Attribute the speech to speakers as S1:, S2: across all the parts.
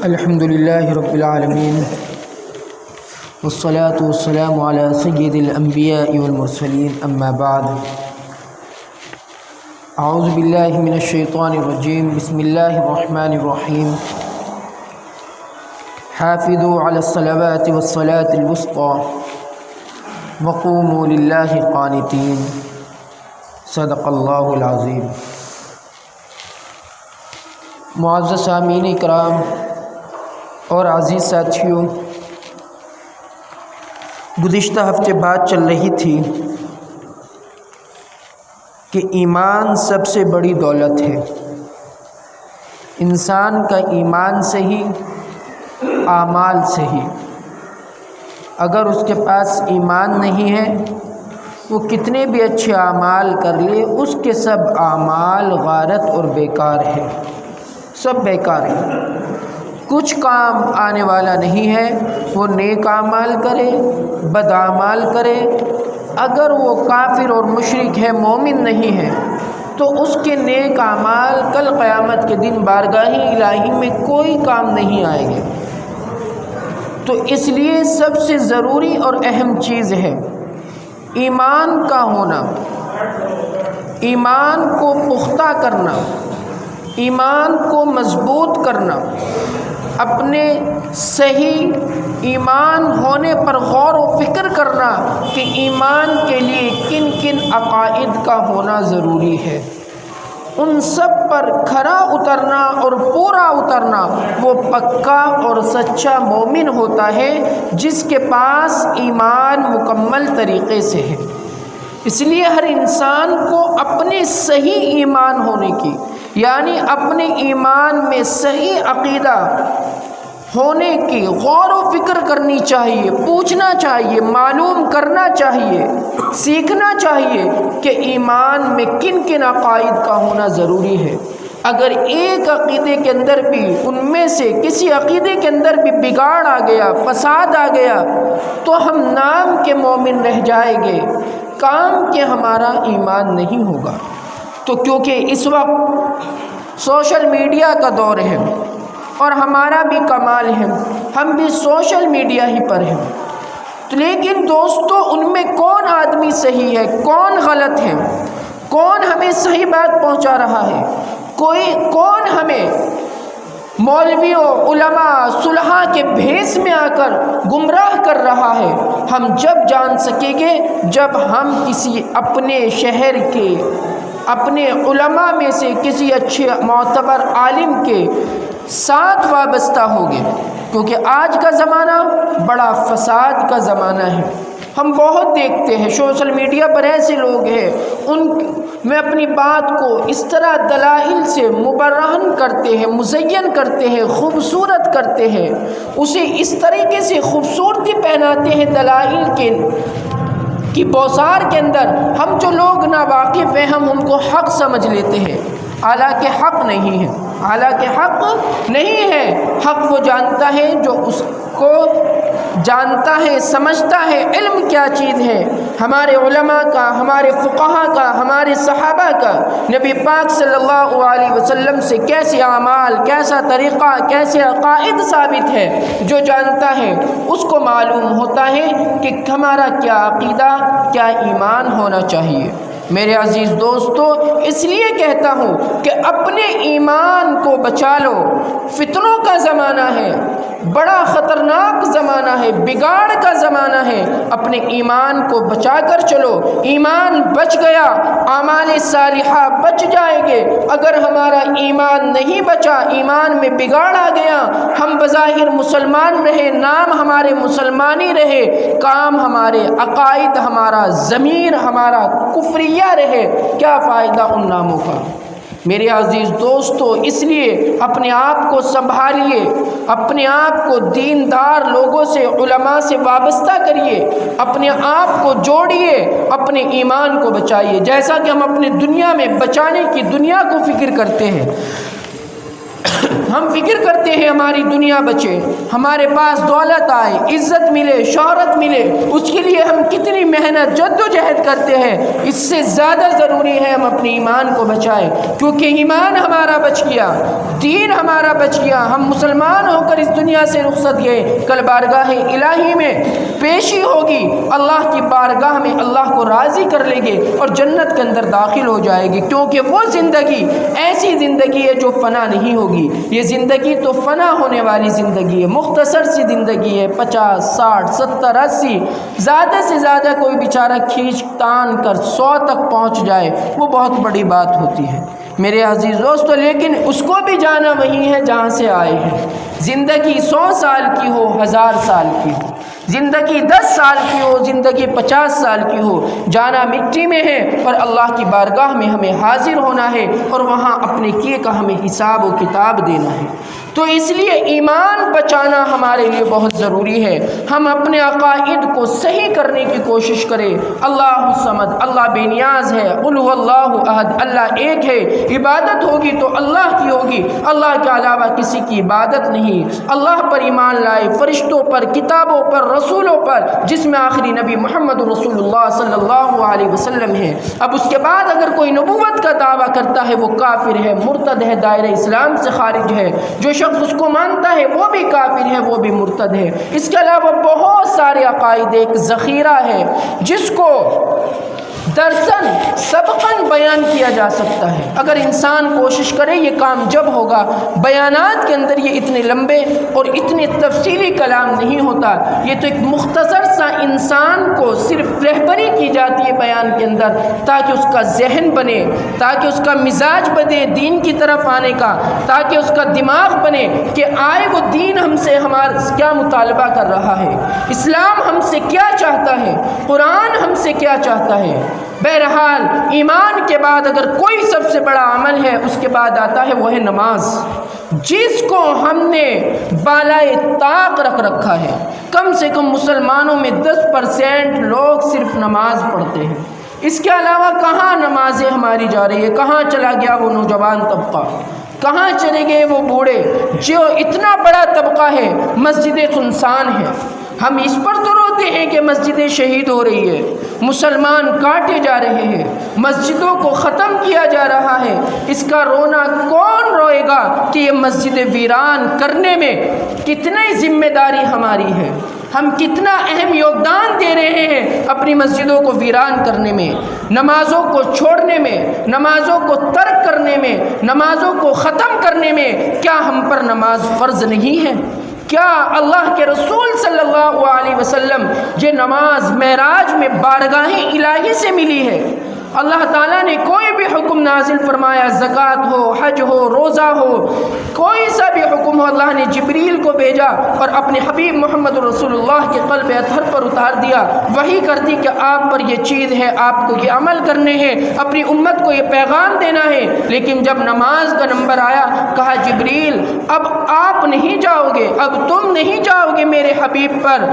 S1: الحمد لله رب العالمين والصلاة والسلام على سيد الأنبياء والمرسلين أما بعد أعوذ بالله من الشيطان الرجيم بسم الله الرحمن الرحيم حافظوا على الصلوات والصلاة الوسطى وقوموا لله قانتين صدق الله العظيم۔ معزز سامعین کرام اور عزیز ساتھیوں، گزشتہ ہفتے بات چل رہی تھی کہ ایمان سب سے بڑی دولت ہے۔ انسان کا ایمان صحیح، اعمال صحیح۔ اگر اس کے پاس ایمان نہیں ہے، وہ کتنے بھی اچھے اعمال کر لے، اس کے سب اعمال غارت اور بیکار ہے، سب بیکار ہے، کچھ کام آنے والا نہیں ہے۔ وہ نیک اعمال کرے، بد اعمال کرے، اگر وہ کافر اور مشرک ہے، مومن نہیں ہے، تو اس کے نیک اعمال کل قیامت کے دن بارگاہ الہی میں کوئی کام نہیں آئے گے۔ تو اس لیے سب سے ضروری اور اہم چیز ہے ایمان کا ہونا، ایمان کو پختہ کرنا، ایمان کو مضبوط کرنا، اپنے صحیح ایمان ہونے پر غور و فکر کرنا کہ ایمان کے لیے کن کن عقائد کا ہونا ضروری ہے، ان سب پر کھرا اترنا اور پورا اترنا وہ پکا اور سچا مومن ہوتا ہے جس کے پاس ایمان مکمل طریقے سے ہے۔ اس لیے ہر انسان کو اپنے صحیح ایمان ہونے کی، یعنی اپنے ایمان میں صحیح عقیدہ ہونے کی غور و فکر کرنی چاہیے، پوچھنا چاہیے، معلوم کرنا چاہیے، سیکھنا چاہیے کہ ایمان میں کن کن عقائد کا ہونا ضروری ہے۔ اگر ایک عقیدے کے اندر بھی، ان میں سے کسی عقیدے کے اندر بھی بگاڑ آ گیا، فساد آ گیا، تو ہم نام کے مومن رہ جائیں گے، کام کے ہمارا ایمان نہیں ہوگا۔ تو کیونکہ اس وقت سوشل میڈیا کا دور ہے اور ہمارا بھی کمال ہے، ہم بھی سوشل میڈیا ہی پر ہیں، لیکن دوستو ان میں کون آدمی صحیح ہے، کون غلط ہے، کون ہمیں صحیح بات پہنچا رہا ہے، کون ہمیں مولویوں، علماء، صلحاء کے بھیس میں آ کر گمراہ کر رہا ہے، ہم جب جان سکیں گے جب ہم کسی اپنے شہر کے، اپنے علماء میں سے کسی اچھے معتبر عالم کے ساتھ وابستہ ہوگے، کیونکہ آج کا زمانہ بڑا فساد کا زمانہ ہے۔ ہم بہت دیکھتے ہیں سوشل میڈیا پر ایسے لوگ ہیں، ان میں اپنی بات کو اس طرح دلائل سے مبرہن کرتے ہیں، مزین کرتے ہیں، خوبصورت کرتے ہیں، اسے اس طریقے سے خوبصورتی پہناتے ہیں دلائل کی بوسار کے اندر، ہم جو لوگ ناواقف ہیں ہم ان کو حق سمجھ لیتے ہیں، حالانکہ حق نہیں ہے، حالانکہ حق نہیں ہے۔ حق وہ جانتا ہے جو اس کو جانتا ہے، سمجھتا ہے علم کیا چیز ہے، ہمارے علماء کا، ہمارے فقہاء کا، ہمارے صحابہ کا، نبی پاک صلی اللہ علیہ وسلم سے کیسے اعمال، کیسا طریقہ، کیسے عقائد ثابت ہے، جو جانتا ہے اس کو معلوم ہوتا ہے کہ ہمارا کیا عقیدہ، کیا ایمان ہونا چاہیے۔ میرے عزیز دوستو، اس لیے کہتا ہوں کہ اپنے ایمان کو بچا لو، فتنوں کا زمانہ ہے، بڑا خطرناک زمانہ ہے، بگاڑ کا زمانہ ہے، اپنے ایمان کو بچا کر چلو۔ ایمان بچ گیا، اعمال صالحہ بچ جائیں گے۔ اگر ہمارا ایمان نہیں بچا، ایمان میں بگاڑ آ گیا، ہم بظاہر مسلمان رہے، نام ہمارے مسلمانی رہے، کام ہمارے عقائد، ہمارا ضمیر، ہمارا کفریہ رہے، کیا فائدہ ان ناموں کا؟ میرے عزیز دوستو، اس لیے اپنے آپ کو سنبھالیے، اپنے آپ کو دیندار لوگوں سے، علماء سے وابستہ کریے، اپنے آپ کو جوڑیے، اپنے ایمان کو بچائیے، جیسا کہ ہم اپنے دنیا میں بچانے کی دنیا کو فکر کرتے ہیں۔ ہم فکر کرتے ہیں ہماری دنیا بچے، ہمارے پاس دولت آئے، عزت ملے، شہرت ملے، اس کے لیے ہم کتنی محنت جد و جہد کرتے ہیں۔ اس سے زیادہ ضروری ہے ہم اپنے ایمان کو بچائیں، کیونکہ ایمان ہمارا بچ گیا، دین ہمارا بچ گیا، ہم مسلمان ہو کر اس دنیا سے رخصت گئے، کل بارگاہ الہی میں پیشی ہوگی، اللہ کی بارگاہ میں اللہ کو راضی کر لیں گے اور جنت کے اندر داخل ہو جائے گی، کیونکہ وہ زندگی ایسی زندگی ہے جو فنا نہیں ہوگی۔ یہ زندگی تو فنا ہونے والی زندگی ہے، مختصر سی زندگی ہے، 50 60 70 80، زیادہ سے زیادہ کوئی بیچارہ کھینچ تان کر 100 تک پہنچ جائے، وہ بہت بڑی بات ہوتی ہے میرے عزیز دوستو، لیکن اس کو بھی جانا وہی ہے جہاں سے آئے ہیں۔ زندگی 100 سال کی ہو، 1000 سال کی ہو، زندگی 10 سال کی ہو، زندگی 50 سال کی ہو، جانا مٹی میں ہے، اور اللہ کی بارگاہ میں ہمیں حاضر ہونا ہے اور وہاں اپنے کیے کا ہمیں حساب و کتاب دینا ہے۔ تو اس لیے ایمان بچانا ہمارے لیے بہت ضروری ہے۔ ہم اپنے عقائد کو صحیح کرنے کی کوشش کریں۔ اللہ الصمد، اللہ بے نیاز ہے، قل هو اللہ احد، اللہ ایک ہے، عبادت ہوگی تو اللہ کی ہوگی، اللہ کے علاوہ کسی کی عبادت نہیں۔ اللہ پر ایمان لائے، فرشتوں پر، کتابوں پر، رسولوں پر، جس میں آخری نبی محمد رسول اللہ صلی اللہ علیہ وسلم ہے۔ اب اس کے بعد اگر کوئی نبوت کا دعویٰ کرتا ہے وہ کافر ہے، مرتد ہے، دائرہ اسلام سے خارج ہے۔ جو شخص اس کو مانتا ہے وہ بھی کافر ہے، وہ بھی مرتد ہے۔ اس کے علاوہ بہت سارے عقائد، ایک ذخیرہ ہے جس کو درسن سبقاً بیان کیا جا سکتا ہے۔ اگر انسان کوشش کرے یہ کام جب ہوگا، بیانات کے اندر یہ اتنے لمبے اور اتنے تفصیلی کلام نہیں ہوتا، یہ تو ایک مختصر سا انسان کو صرف رہبری کی جاتی ہے بیان کے اندر، تاکہ اس کا ذہن بنے، تاکہ اس کا مزاج بنے دین کی طرف آنے کا، تاکہ اس کا دماغ بنے کہ آئے وہ دین ہم سے ہمارا کیا مطالبہ کر رہا ہے، اسلام ہم سے کیا چاہتا ہے، قرآن ہم سے کیا چاہتا ہے۔ بہرحال ایمان کے بعد اگر کوئی سب سے بڑا عمل ہے اس کے بعد آتا ہے وہ ہے نماز، جس کو ہم نے بالائے طاق رکھ رکھا ہے۔ کم سے کم مسلمانوں میں 10% لوگ صرف نماز پڑھتے ہیں، اس کے علاوہ کہاں نمازیں ہماری جا رہی ہے؟ کہاں چلا گیا وہ نوجوان طبقہ؟ کہاں چلے گئے وہ بوڑھے؟ جو اتنا بڑا طبقہ ہے، مسجدیں سنسان ہیں۔ ہم اس پر تو روتے ہیں کہ مسجدیں شہید ہو رہی ہے، مسلمان کاٹے جا رہے ہیں، مسجدوں کو ختم کیا جا رہا ہے۔ اس کا رونا کون روئے گا کہ یہ مسجدیں ویران کرنے میں کتنی ذمہ داری ہماری ہے، ہم کتنا اہم یوگدان دے رہے ہیں اپنی مسجدوں کو ویران کرنے میں، نمازوں کو چھوڑنے میں، نمازوں کو ترک کرنے میں، نمازوں کو ختم کرنے میں۔ کیا ہم پر نماز فرض نہیں ہے؟ کیا اللہ کے رسول صلی اللہ علیہ وسلم یہ نماز معراج میں بارگاہ الہی سے ملی ہے؟ اللہ تعالیٰ نے کوئی بھی حکم نازل فرمایا، زکوٰۃ ہو، حج ہو، روزہ ہو، کوئی سا بھی حکم ہو، اللہ نے جبریل کو بھیجا اور اپنے حبیب محمد رسول اللہ کے قلب اطہر پر اتار دیا، وحی کر دی کہ آپ پر یہ چیز ہے، آپ کو یہ عمل کرنے ہیں، اپنی امت کو یہ پیغام دینا ہے۔ لیکن جب نماز کا نمبر آیا، کہا جبریل اب آپ نہیں جاؤ گے، اب تم نہیں جاؤ گے میرے حبیب پر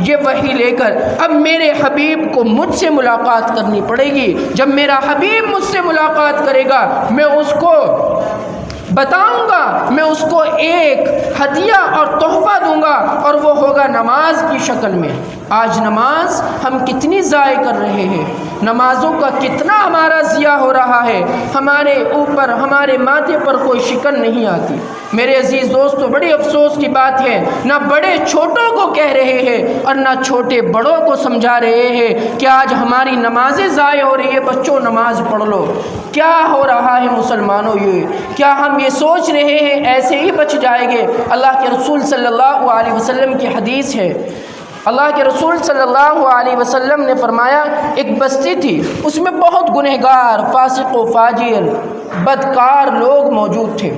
S1: یہ وحی لے کر، اب میرے حبیب کو مجھ سے ملاقات کرنی پڑے گی۔ جب میرا حبیب مجھ سے ملاقات کرے گا میں اس کو بتاؤں گا، میں اس کو ایک ہدیہ اور تحفہ دوں گا، اور وہ ہوگا نماز کی شکل میں۔ آج نماز ہم کتنی ضائع کر رہے ہیں، نمازوں کا کتنا ہمارا ضیاع ہو رہا ہے، ہمارے اوپر ہمارے ماتھے پر کوئی شکن نہیں آتی۔ میرے عزیز دوستو، بڑی افسوس کی بات ہے، نہ بڑے چھوٹوں کو کہہ رہے ہیں اور نہ چھوٹے بڑوں کو سمجھا رہے ہیں کہ آج ہماری نمازیں ضائع ہو رہی ہے، بچوں نماز پڑھ لو۔ کیا ہو رہا ہے مسلمانوں؟ یہ کیا ہم یہ سوچ رہے ہیں ایسے ہی بچ جائیں گے؟ اللہ کے رسول صلی اللہ علیہ وسلم کی حدیث ہے، اللہ کے رسول صلی اللہ علیہ وسلم نے فرمایا ایک بستی تھی، اس میں بہت گنہگار، فاسق و فاجر، بدکار لوگ موجود تھے۔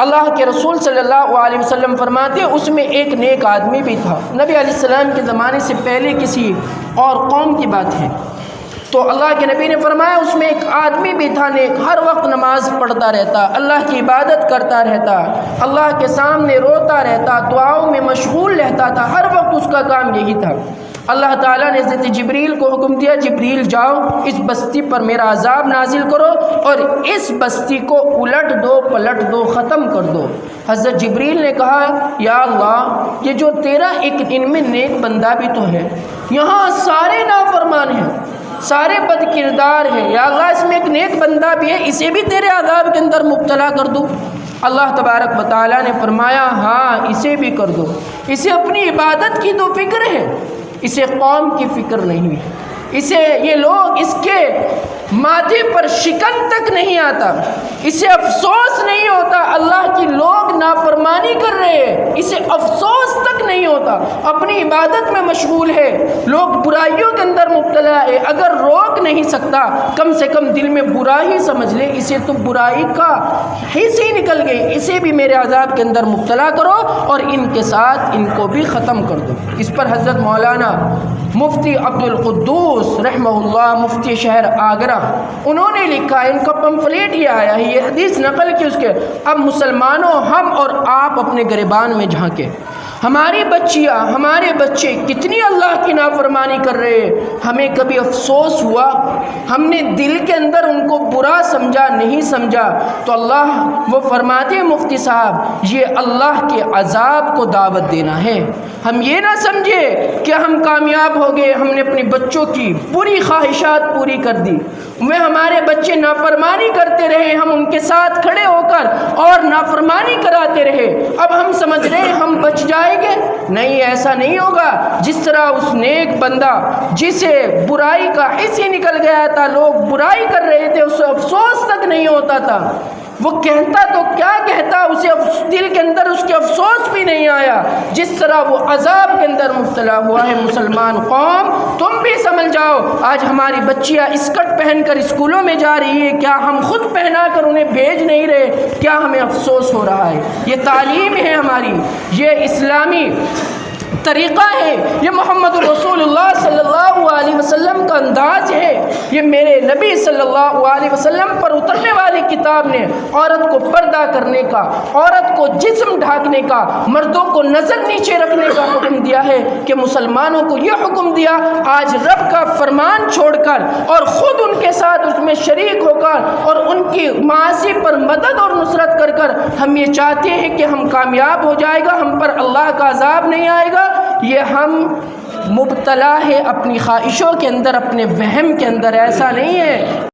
S1: اللہ کے رسول صلی اللہ علیہ وسلم فرماتے اس میں ایک نیک آدمی بھی تھا۔ نبی علیہ السلام کے زمانے سے پہلے کسی اور قوم کی بات ہے، تو اللہ کے نبی نے فرمایا اس میں ایک آدمی بھی تھا نیک، ہر وقت نماز پڑھتا رہتا، اللہ کی عبادت کرتا رہتا، اللہ کے سامنے روتا رہتا، دعاؤں میں مشغول رہتا تھا، ہر وقت اس کا کام یہی تھا۔ اللہ تعالیٰ نے حضرت جبریل کو حکم دیا، جبریل جاؤ اس بستی پر میرا عذاب نازل کرو اور اس بستی کو الٹ دو، پلٹ دو، ختم کر دو۔ حضرت جبریل نے کہا یا اللہ، یہ جو تیرا ایک ان میں نیک بندہ بھی تو ہے، یہاں سارے نافرمان ہیں، سارے بد کردار ہیں، یا اللہ اس میں ایک نیک بندہ بھی ہے، اسے بھی تیرے عذاب کے اندر مبتلا کر دوں؟ اللہ تبارک و تعالیٰ نے فرمایا ہاں اسے بھی کر دو، اسے اپنی عبادت کی تو فکر ہے، اسے قوم کی فکر نہیں ہے، اسے یہ لوگ اس کے ماتھے پر شکن تک نہیں آتا، اسے افسوس نہیں ہوتا اللہ کی لوگ نافرمانی کر رہے ہیں، اسے افسوس تک نہیں ہوتا، اپنی عبادت میں مشغول ہے، لوگ برائیوں کے اندر مبتلا ہے، اگر روک نہیں سکتا کم سے کم دل میں برا ہی سمجھ لے، اسے تو برائی کا حص ہی نکل گئی، اسے بھی میرے عذاب کے اندر مبتلا کرو اور ان کے ساتھ ان کو بھی ختم کر دو۔ اس پر حضرت مولانا مفتی عبد القدوس رحمہ اللہ، مفتی شہر آگرہ، انہوں نے لکھا ہے، ان کا پمفلیٹ یہ آیا ہے، یہ حدیث نقل کی اس کے، اب مسلمانوں ہم اور آپ اپنے گریبان میں جھانکیں، ہماری بچیاں ہمارے بچے کتنی اللہ کی نافرمانی کر رہے ہیں، ہمیں کبھی افسوس ہوا؟ ہم نے دل کے اندر ان کو برا سمجھا نہیں سمجھا؟ تو اللہ وہ فرماتے ہیں مفتی صاحب، یہ اللہ کے عذاب کو دعوت دینا ہے۔ ہم یہ نہ سمجھے کہ ہم کامیاب ہو گئے، ہم نے اپنے بچوں کی پوری خواہشات پوری کر دی، وہ ہمارے بچے نافرمانی کرتے رہے، ہم ان کے ساتھ کھڑے ہو کر اور نافرمانی کراتے رہے، اب ہم سمجھ رہے ہیں ہم بچ جائیں گے؟ نہیں، ایسا نہیں ہوگا۔ جس طرح اس نیک بندہ جسے برائی کا حص ہی نکل گیا تھا، لوگ برائی کر رہے تھے، اسے افسوس تک نہیں ہوتا تھا، وہ کہتا تو کیا کہتا، اسے دل کے اندر اس کے افسوس بھی نہیں آیا، جس طرح وہ عذاب کے اندر مبتلا ہوا ہے۔ مسلمان قوم تم بھی سمجھ جاؤ، آج ہماری بچیاں اسکرٹ پہن کر اسکولوں میں جا رہی ہیں، کیا ہم خود پہنا کر انہیں بھیج نہیں رہے؟ کیا ہمیں افسوس ہو رہا ہے؟ یہ تعلیم ہے ہماری، یہ اسلامی طریقہ ہے، یہ محمد رسول اللہ صلی اللہ علیہ وسلم کا انداز ہے، یہ میرے نبی صلی اللہ علیہ وسلم پر اترنے والی کتاب نے عورت کو پردہ کرنے کا، عورت کو جسم ڈھانکنے کا، مردوں کو نظر نیچے رکھنے کا حکم دیا ہے، کہ مسلمانوں کو یہ حکم دیا، آج رب کا فرمان چھوڑ کر اور خود ان کے ساتھ اس میں شریک ہو کر اور ان کی معاصی پر مدد اور نصرت کر کر ہم یہ چاہتے ہیں کہ ہم کامیاب ہو جائے گا، ہم پر اللہ کا عذاب نہیں آئے گا۔ یہ ہم مبتلا ہے اپنی خواہشوں کے اندر، اپنے وہم کے اندر، ایسا نہیں ہے۔